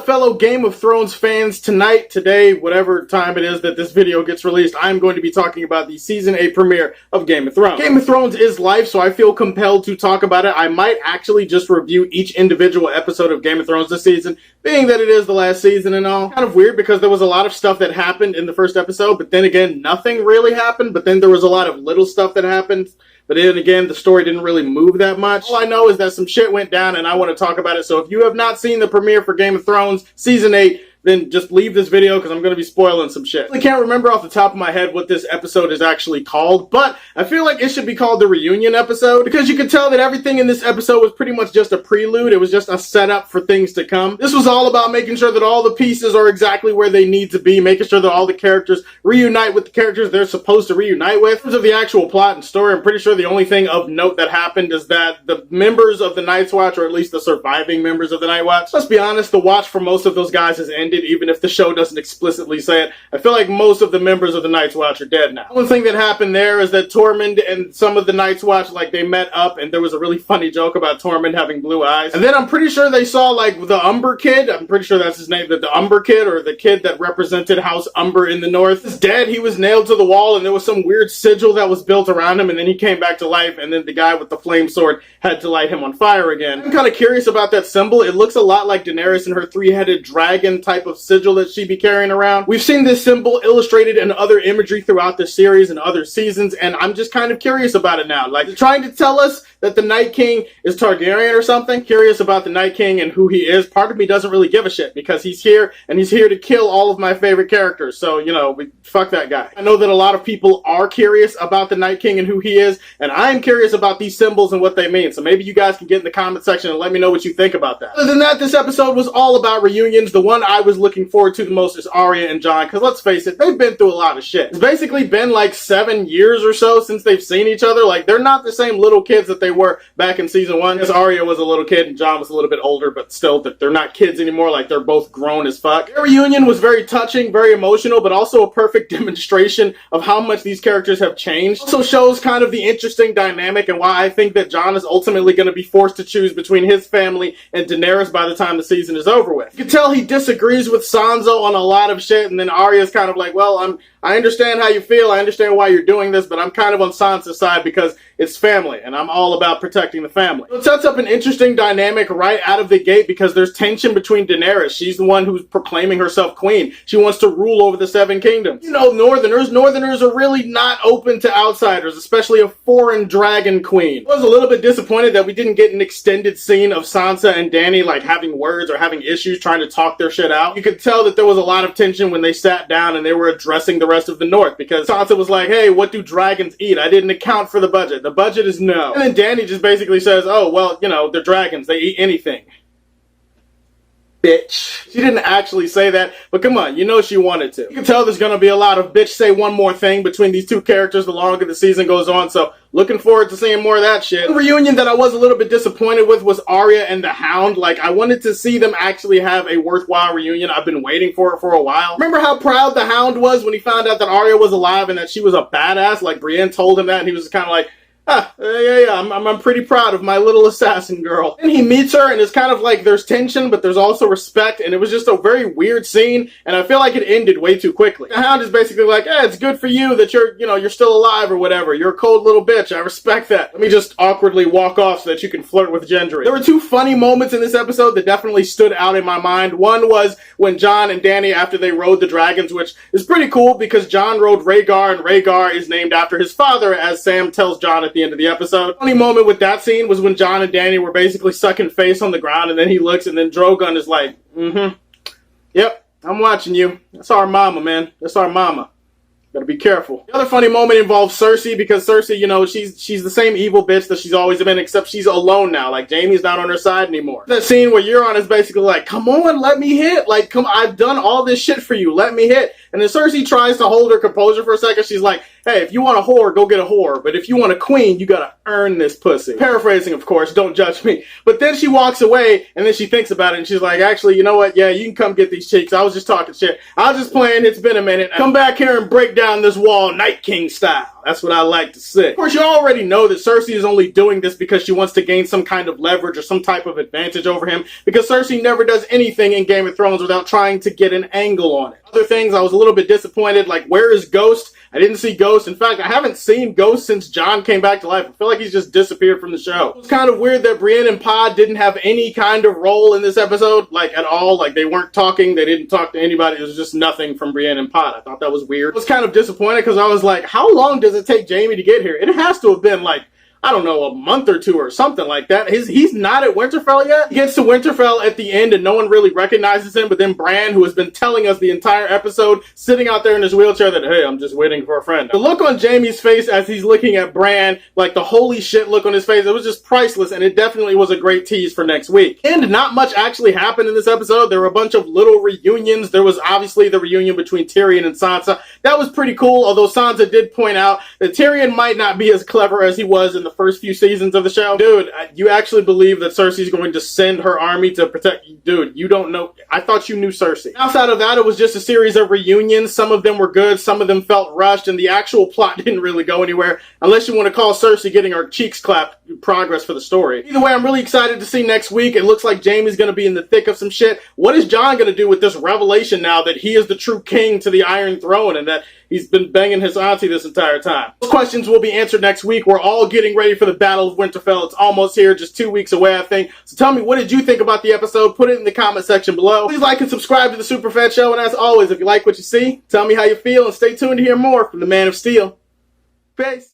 fellow Game of Thrones fans? Tonight, today, whatever time it is that this video gets released, I'm going to be talking about the Season 8 premiere of Game of Thrones. Game of Thrones is life, so I feel compelled to talk about it. I might actually just review each individual episode of Game of Thrones this season, being that it is the last season and all. Kind of weird because there was a lot of stuff that happened in the first episode, but then again, nothing really happened, but then there was a lot of little stuff that happened. But then again, the story didn't really move that much. All I know is that some shit went down and I want to talk about it. So if you have not seen the premiere for Game of Thrones Season 8, then just leave this video because I'm going to be spoiling some shit. I can't remember off the top of my head what this episode is actually called, but I feel like it should be called the reunion episode because you can tell that everything in this episode was pretty much just a prelude. It was just a setup for things to come. This was all about making sure that all the pieces are exactly where they need to be, making sure that all the characters reunite with the characters they're supposed to reunite with. In terms of the actual plot and story, I'm pretty sure the only thing of note that happened is that the members of the Night's Watch, or at least the surviving members of the Night Watch, let's be honest, the watch for most of those guys has ended, even if the show doesn't explicitly say it. I feel like most of the members of the Night's Watch are dead now. One thing that happened there is that Tormund and some of the Night's Watch, like, they met up, and there was a really funny joke about Tormund having blue eyes. And then I'm pretty sure they saw, like, the Umber kid. I'm pretty sure that's his name, the Umber kid, or the kid that represented House Umber in the North. He's dead. He was nailed to the wall, and there was some weird sigil that was built around him, and then he came back to life, and then the guy with the flame sword had to light him on fire again. I'm kind of curious about that symbol. It looks a lot like Daenerys and her three-headed dragon type of sigil that she be carrying around. We've seen this symbol illustrated in other imagery throughout the series and other seasons, and I'm just kind of curious about it now. Like, trying to tell us that the Night King is Targaryen or something? Curious about the Night King and who he is. Part of me doesn't really give a shit because he's here and he's here to kill all of my favorite characters. So, you know, fuck that guy. I know that a lot of people are curious about the Night King and who he is, and I'm curious about these symbols and what they mean. So maybe you guys can get in the comment section and let me know what you think about that. Other than that, this episode was all about reunions. The one I was looking forward to the most is Arya and Jon, because let's face it, they've been through a lot of shit. It's basically been like 7 years or so since they've seen each other. Like, they're not the same little kids that they were back in season 1. Because Arya was a little kid and Jon was a little bit older, but still, they're not kids anymore. Like, they're both grown as fuck. Their reunion was very touching, very emotional, but also a perfect demonstration of how much these characters have changed. Also shows kind of the interesting dynamic and why I think that Jon is ultimately going to be forced to choose between his family and Daenerys by the time the season is over with. You can tell he disagrees with Sansa on a lot of shit, and then Arya's kind of like, well, I understand how you feel, I understand why you're doing this, but I'm kind of on Sansa's side because it's family, and I'm all about protecting the family. So it sets up an interesting dynamic right out of the gate because there's tension between Daenerys. She's the one who's proclaiming herself queen. She wants to rule over the 7 kingdoms. You know, Northerners are really not open to outsiders, especially a foreign dragon queen. I was a little bit disappointed that we didn't get an extended scene of Sansa and Dany, like, having words or having issues trying to talk their shit out. You could tell that there was a lot of tension when they sat down and they were addressing the rest of the North, because Sansa was like, hey, what do dragons eat? I didn't account for the budget. The budget is no. And then Dany just basically says, oh, well, you know, they're dragons. They eat anything. Bitch. She didn't actually say that, but come on, you know she wanted to. You can tell there's gonna be a lot of bitch say one more thing between these two characters the longer the season goes on, so looking forward to seeing more of that shit. The reunion that I was a little bit disappointed with was Arya and the Hound. Like, I wanted to see them actually have a worthwhile reunion. I've been waiting for it for a while. Remember how proud the Hound was when he found out that Arya was alive and that she was a badass? Like, Brienne told him that, and he was kind of like, I'm pretty proud of my little assassin girl. And he meets her, and it's kind of like there's tension, but there's also respect, and it was just a very weird scene, and I feel like it ended way too quickly. The Hound is basically like, it's good for you that you're still alive or whatever. You're a cold little bitch. I respect that. Let me just awkwardly walk off so that you can flirt with Gendry. There were 2 funny moments in this episode that definitely stood out in my mind. One was when Jon and Dany, after they rode the dragons, which is pretty cool because Jon rode Rhaegar, and Rhaegar is named after his father, as Sam tells Jon at the end of the episode. The funny moment with that scene was when Jon and Dany were basically sucking face on the ground, and then he looks, and then Drogon is like, yep, I'm watching you. That's our mama, man. That's our mama. Gotta be careful. The other funny moment involves Cersei, because Cersei, you know, she's the same evil bitch that she's always been, except she's alone now. Like, Jaime's not on her side anymore. That scene where Euron is basically like, come on, let me hit. Like, come, I've done all this shit for you. Let me hit. And then Cersei tries to hold her composure for a second. She's like, hey, if you want a whore, go get a whore. But if you want a queen, you gotta earn this pussy. Paraphrasing, of course, don't judge me. But then she walks away, and then she thinks about it, and she's like, actually, you know what? Yeah, you can come get these cheeks. I was just talking shit. I was just playing. It's been a minute. Come back here and break down this wall Night King style. That's what I like to say. Of course, you already know that Cersei is only doing this because she wants to gain some kind of leverage or some type of advantage over him, because Cersei never does anything in Game of Thrones without trying to get an angle on it. Other things, I was a little bit disappointed, like, where is Ghost? I didn't see Ghost. In fact, I haven't seen Ghost since Jon came back to life. I feel like he's just disappeared from the show. It's kind of weird that Brienne and Pod didn't have any kind of role in this episode, like, at all. Like, they weren't talking, they didn't talk to anybody. It was just nothing from Brienne and Pod. I thought that was weird. I was kind of disappointed because I was like, how long does it take Jaime to get here? It has to have been, like, I don't know, a month or two or something like that. He's not at Winterfell yet. He gets to Winterfell at the end and no one really recognizes him, but then Bran, who has been telling us the entire episode, sitting out there in his wheelchair that, hey, I'm just waiting for a friend. The look on Jaime's face as he's looking at Bran, like the holy shit look on his face, it was just priceless, and it definitely was a great tease for next week. And not much actually happened in this episode. There were a bunch of little reunions. There was obviously the reunion between Tyrion and Sansa. That was pretty cool, although Sansa did point out that Tyrion might not be as clever as he was in the first few seasons of the show. Dude, you actually believe that Cersei's going to send her army to protect you? Dude, you don't know. I thought you knew Cersei. Outside of that, it was just a series of reunions. Some of them were good, some of them felt rushed, and the actual plot didn't really go anywhere, unless you want to call Cersei getting her cheeks clapped progress for the story. Either way, I'm really excited to see next week. It looks like Jaime's going to be in the thick of some shit. What is Jon going to do with this revelation now that he is the true king to the Iron Throne and that he's been banging his auntie this entire time? Those questions will be answered next week. We're all getting ready for the Battle of Winterfell. It's almost here, just 2 weeks away, I think. So tell me, what did you think about the episode? Put it in the comment section below. Please like and subscribe to the Superfan Show. And as always, if you like what you see, tell me how you feel and stay tuned to hear more from the Man of Steel. Peace.